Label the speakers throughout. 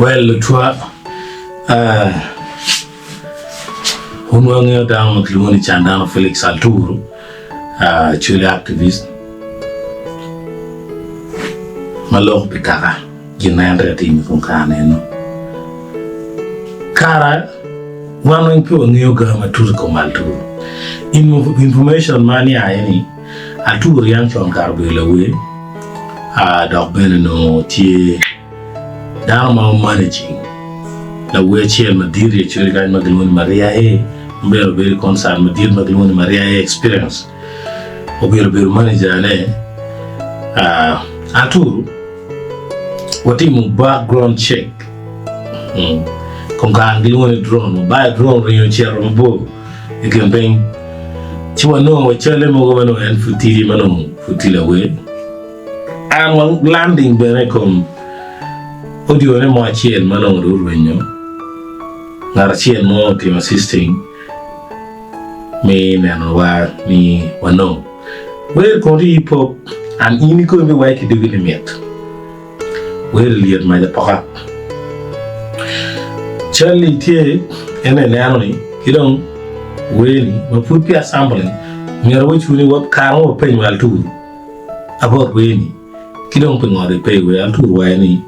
Speaker 1: Well, twa unwangi down makluni chandano Felix Alturu, chule activist. Malok Bakiga, Ginara team from Okane. Kara, one of people new government to come Alturu. Information money any Alturu young from Carbula way. Dog Benino, T. Down managing the way chair Madeira, Churigan Maglun Maria, very concerned Madeira Maglun Maria experience. Observable manager, Alturu, what him background check. Concan Glun drone, buy a drone when you chair on board. You can bring Chiwano, Chelemogano, and Futili Mano, Futila way. And one landing Benecom. Audio ne mo chien manong ruwenyo ngar chien mo team assisting me nanwa ni wano we ko ri pop an ini ko be wai ki de ni met we liet ma da paka Charlie tie ene nano ni kidong we ni ma pupi assembly ngero we chuni wop karo pe mal tu about we ni kidong pe ngore pe we al tu wai ni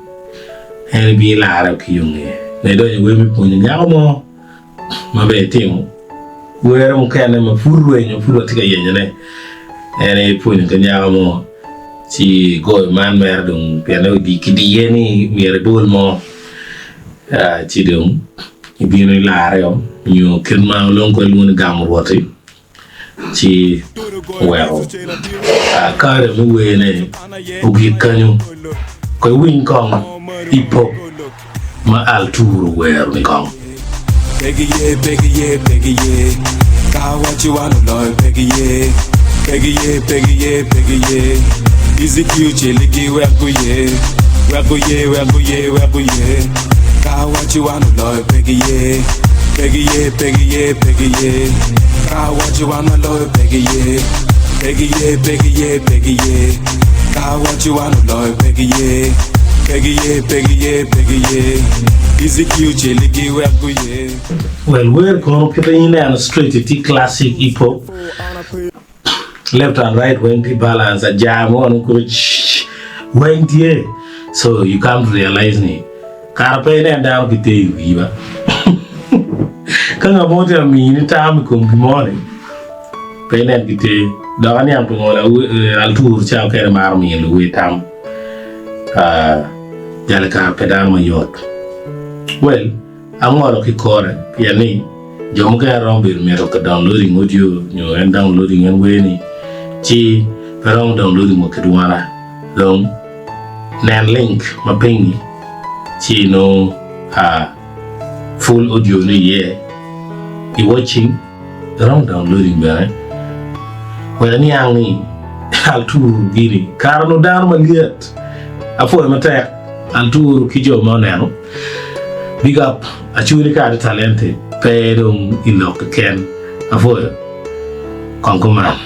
Speaker 1: and be la ki yunge ne do we mi punyo nyamo ma be timo we ram kana ma furu enyo furu tiga yenye ne ene punyo nyamo si go man mer dum piano di kidi yeni mi rebol mo ci dum bi ni la rew ñu ken ma lon ko lu gam roti ci weeru ka re mu we ne ugi kanyu ko win kong Ikom ma Alturu where we come.
Speaker 2: Peggy ye. Got what you wanna know, Peggy ye. Easy cute, chilly, where go ye. Got what you wanna know, Peggy ye. Got what you wanna know, Peggy ye. Got what you wanna know, Peggy ye. Easy cute, chilly, where go ye.
Speaker 1: Well, we're going to put in a straight to classic hip hop. Left and right when the balance a jam on coach went here. So you can't realize me. Carpe and down the day, Viva. Come about a minute time, come morning. Pen and the day, Dani and Alturu Chow Kerem Army in the way town. Jalaka pedal my yacht. Well, I'm more of a corner, Piani, Jomuka around with me downloading audio, and downloading and winning. Chi, around downloading Mokadwana, long, Nan link, Mapengi, Chi no, full audio, yeah. You watching, around downloading, right? Well, any young Alturu Giri, Carno down my yet. After my attack, Alturu Kijo Monano. Big up, Acholi ka talented, pay them in the can. After Concoman.